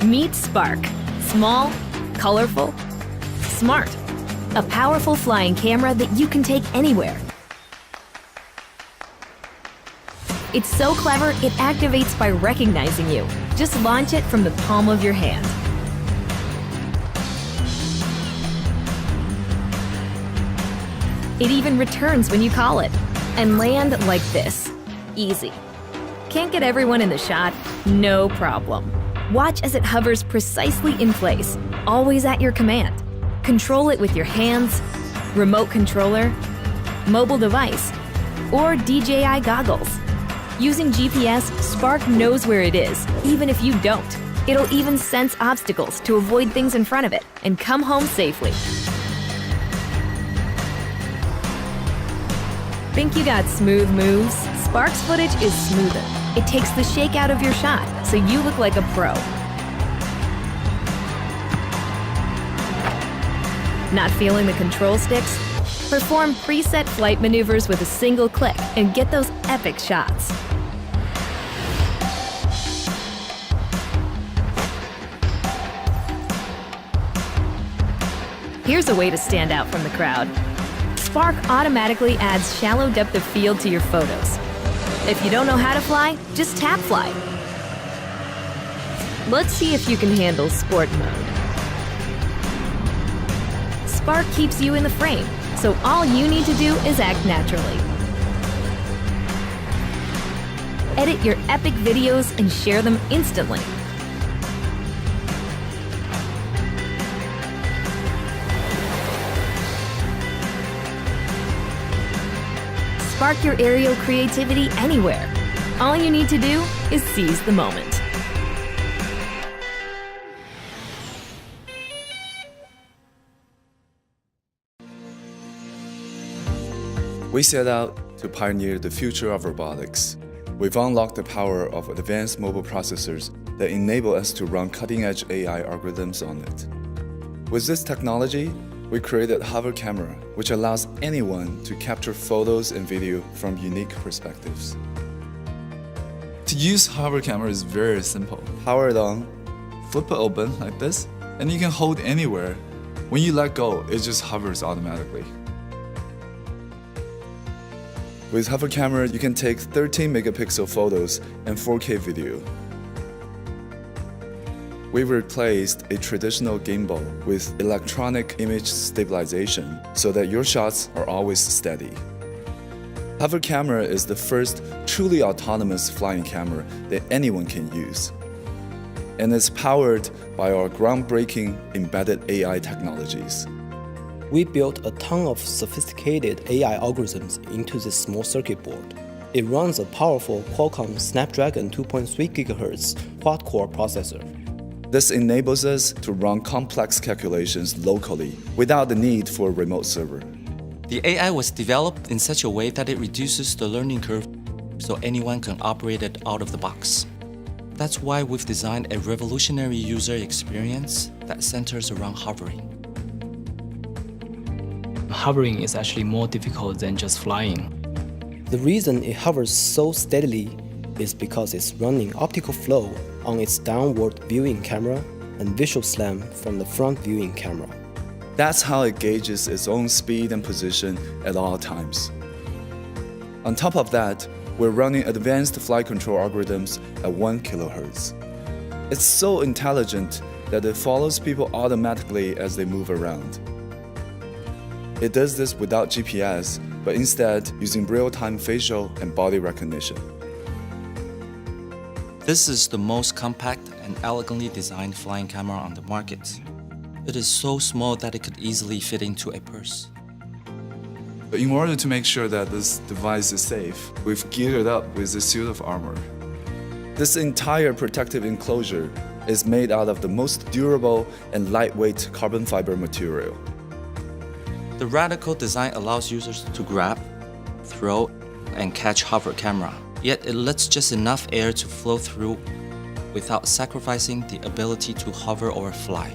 Meet Spark. Small, colorful, smart. A powerful flying camera that you can take anywhere. It's so clever, it activates by recognizing you. Just launch it from the palm of your hand. It even returns when you call it. And land like this. Easy. Can't get everyone in the shot? No problem. Watch as it hovers precisely in place, always at your command. Control it with your hands, remote controller, mobile device, or DJI goggles. Using GPS, Spark knows where it is, even if you don't. It'll even sense obstacles to avoid things in front of it and come home safely. Think you got smooth moves? Spark's footage is smoother. It takes the shake out of your shot, so you look like a pro. Not feeling the control sticks? Perform preset flight maneuvers with a single click and get those epic shots. Here's a way to stand out from the crowd. Spark automatically adds shallow depth of field to your photos. If you don't know how to fly, just tap fly. Let's see if you can handle sport mode. Spark keeps you in the frame, so all you need to do is act naturally. Edit your epic videos and share them instantly. Spark your aerial creativity anywhere. All you need to do is seize the moment. We set out to pioneer the future of robotics. We've unlocked the power of advanced mobile processors that enable us to run cutting-edge AI algorithms on it. With this technology, we created Hover Camera, which allows anyone to capture photos and video from unique perspectives. To use Hover Camera is very simple. Power it on. Flip it open like this, and you can hold anywhere. When you let go, it just hovers automatically. With Hover Camera, you can take 13 megapixel photos and 4K video. We replaced a traditional gimbal with electronic image stabilization so that your shots are always steady. Hover Camera is the first truly autonomous flying camera that anyone can use. And it's powered by our groundbreaking embedded AI technologies. We built a ton of sophisticated AI algorithms into this small circuit board. It runs a powerful Qualcomm Snapdragon 2.3 GHz quad-core processor. This enables us to run complex calculations locally without the need for a remote server. The AI was developed in such a way that it reduces the learning curve so anyone can operate it out of the box. That's why we've designed a revolutionary user experience that centers around hovering. Hovering is actually more difficult than just flying. The reason it hovers so steadily is because it's running optical flow on its downward viewing camera and visual SLAM from the front viewing camera. That's how it gauges its own speed and position at all times. On top of that, we're running advanced flight control algorithms at 1 kHz. It's so intelligent that it follows people automatically as they move around. It does this without GPS, but instead using real-time facial and body recognition. This is the most compact and elegantly designed flying camera on the market. It is so small that it could easily fit into a purse. But in order to make sure that this device is safe, we've geared it up with a suit of armor. This entire protective enclosure is made out of the most durable and lightweight carbon fiber material. The radical design allows users to grab, throw, and catch Hover Camera. Yet it lets just enough air to flow through without sacrificing the ability to hover or fly.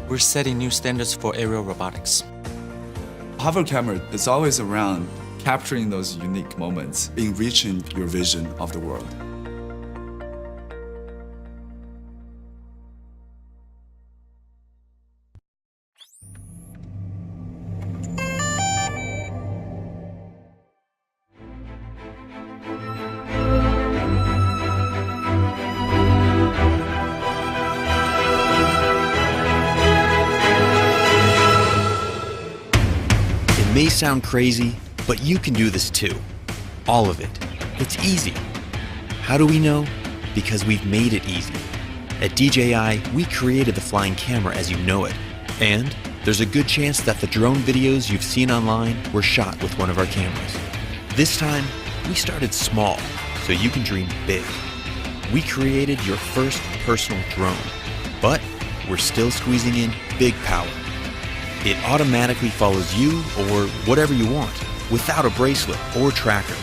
We're setting new standards for aerial robotics. Hover Camera is always around, capturing those unique moments, enriching your vision of the world. may sound crazy, but you can do this too. All of it. It's easy. How do we know? Because we've made it easy. At DJI, we created the flying camera as you know it. And there's a good chance that the drone videos you've seen online were shot with one of our cameras. This time, we started small, so you can dream big. We created your first personal drone, but we're still squeezing in big power. It automatically follows you or whatever you want, without a bracelet or tracker,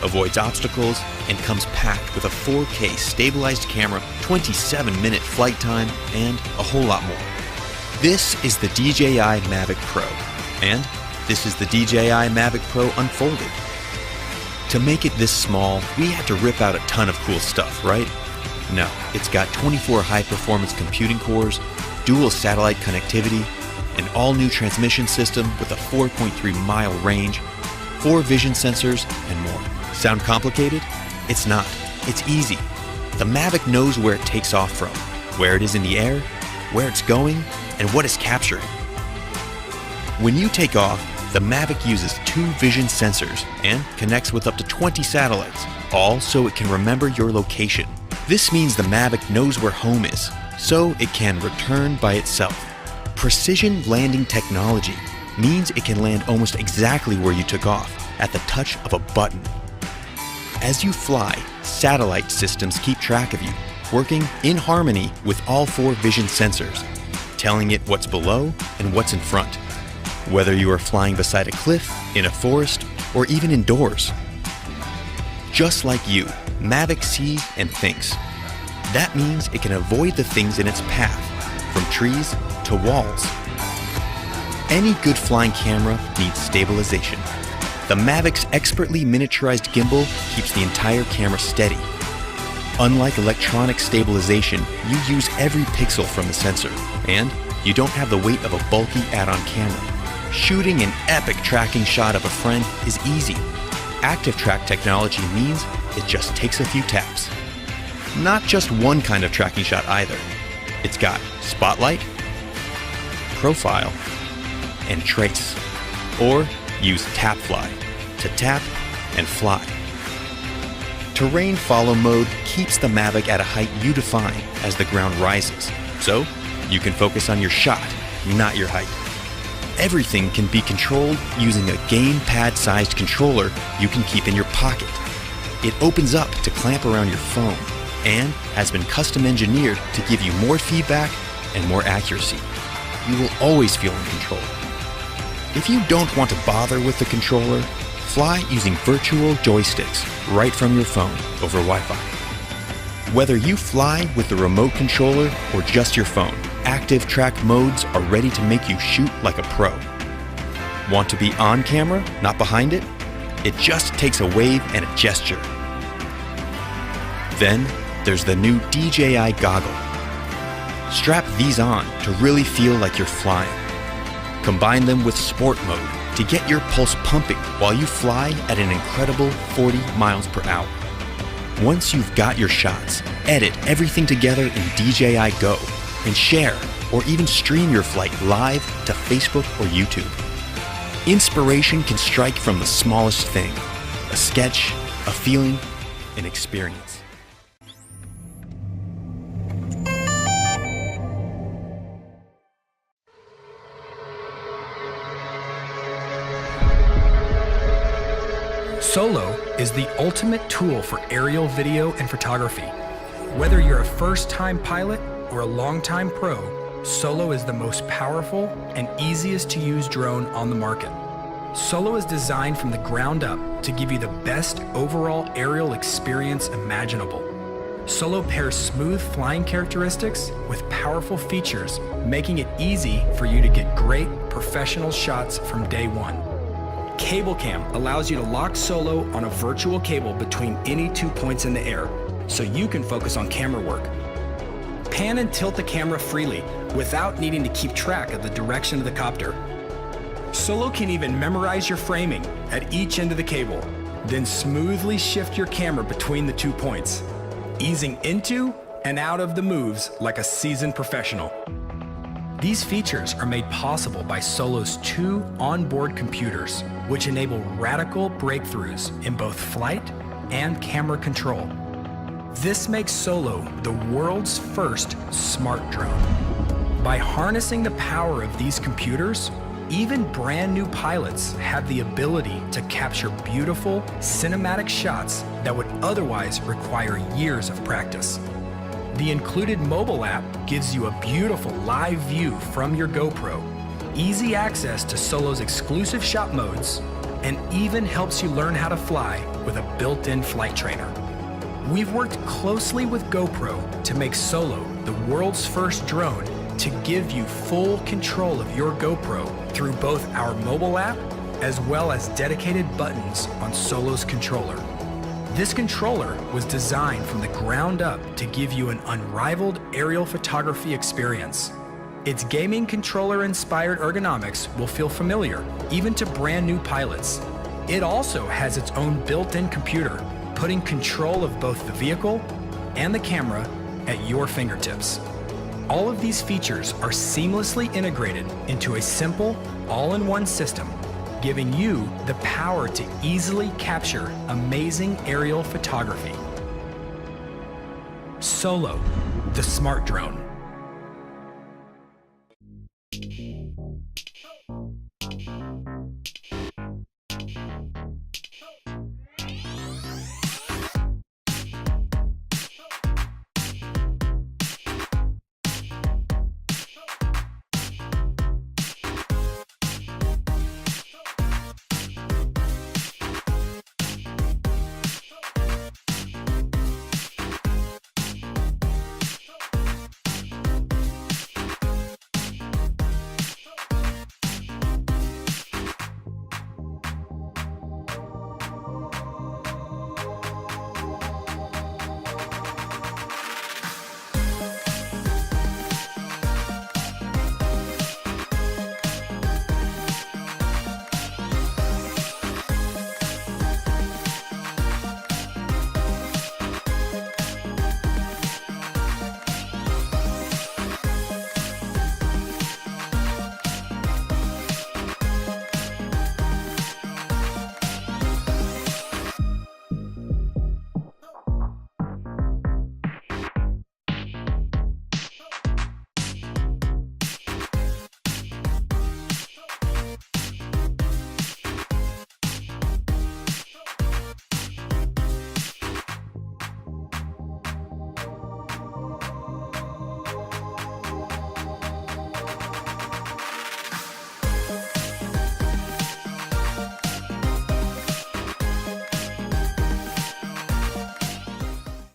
avoids obstacles, and comes packed with a 4K stabilized camera, 27-minute flight time, and a whole lot more. This is the DJI Mavic Pro, and this is the DJI Mavic Pro Unfolded. To make it this small, we had to rip out a ton of cool stuff, right? No, it's got 24 high-performance computing cores, dual satellite connectivity, an all-new transmission system with a 4.3-mile range, 4 vision sensors, and more. Sound complicated? It's not. It's easy. The Mavic knows where it takes off from, where it is in the air, where it's going, and what it's capturing. When you take off, the Mavic uses 2 vision sensors and connects with up to 20 satellites, all so it can remember your location. This means the Mavic knows where home is, so it can return by itself. Precision landing technology means it can land almost exactly where you took off, at the touch of a button. As you fly, satellite systems keep track of you, working in harmony with all 4 vision sensors, telling it what's below and what's in front, whether you are flying beside a cliff, in a forest, or even indoors. Just like you, Mavic sees and thinks. That means it can avoid the things in its path, from trees to walls. Any good flying camera needs stabilization. The Mavic's expertly miniaturized gimbal keeps the entire camera steady. Unlike electronic stabilization, you use every pixel from the sensor, and you don't have the weight of a bulky add-on camera. Shooting an epic tracking shot of a friend is easy. Active track technology means it just takes a few taps. Not just one kind of tracking shot either. It's got spotlight, profile, and trace. Or use tap fly to tap and fly. Terrain follow mode keeps the Mavic at a height you define as the ground rises, so you can focus on your shot, not your height. Everything can be controlled using a gamepad-sized controller you can keep in your pocket. It opens up to clamp around your phone and has been custom engineered to give you more feedback and more accuracy. You will always feel in control. If you don't want to bother with the controller, fly using virtual joysticks right from your phone over Wi-Fi. Whether you fly with the remote controller or just your phone, active track modes are ready to make you shoot like a pro. Want to be on camera, not behind it? It just takes a wave and a gesture. Then there's the new DJI goggle. Strap these on to really feel like you're flying. Combine them with sport mode to get your pulse pumping while you fly at an incredible 40 miles per hour. Once you've got your shots, edit everything together in DJI Go and share or even stream your flight live to Facebook or YouTube. Inspiration can strike from the smallest thing: a sketch, a feeling, an experience. Solo is the ultimate tool for aerial video and photography. Whether you're a first-time pilot or a long-time pro, Solo is the most powerful and easiest to use drone on the market. Solo is designed from the ground up to give you the best overall aerial experience imaginable. Solo pairs smooth flying characteristics with powerful features, making it easy for you to get great professional shots from day one. Cable Cam allows you to lock Solo on a virtual cable between any 2 points in the air, so you can focus on camera work. Pan and tilt the camera freely without needing to keep track of the direction of the copter. Solo can even memorize your framing at each end of the cable, then smoothly shift your camera between the 2 points, easing into and out of the moves like a seasoned professional. These features are made possible by Solo's 2 onboard computers, which enable radical breakthroughs in both flight and camera control. This makes Solo the world's first smart drone. By harnessing the power of these computers, even brand new pilots have the ability to capture beautiful, cinematic shots that would otherwise require years of practice. The included mobile app gives you a beautiful live view from your GoPro, easy access to Solo's exclusive shot modes, and even helps you learn how to fly with a built-in flight trainer. We've worked closely with GoPro to make Solo the world's first drone to give you full control of your GoPro through both our mobile app as well as dedicated buttons on Solo's controller. This controller was designed from the ground up to give you an unrivaled aerial photography experience. Its gaming controller-inspired ergonomics will feel familiar, even to brand new pilots. It also has its own built-in computer, putting control of both the vehicle and the camera at your fingertips. All of these features are seamlessly integrated into a simple, all-in-one system, giving you the power to easily capture amazing aerial photography. Solo, the smart drone.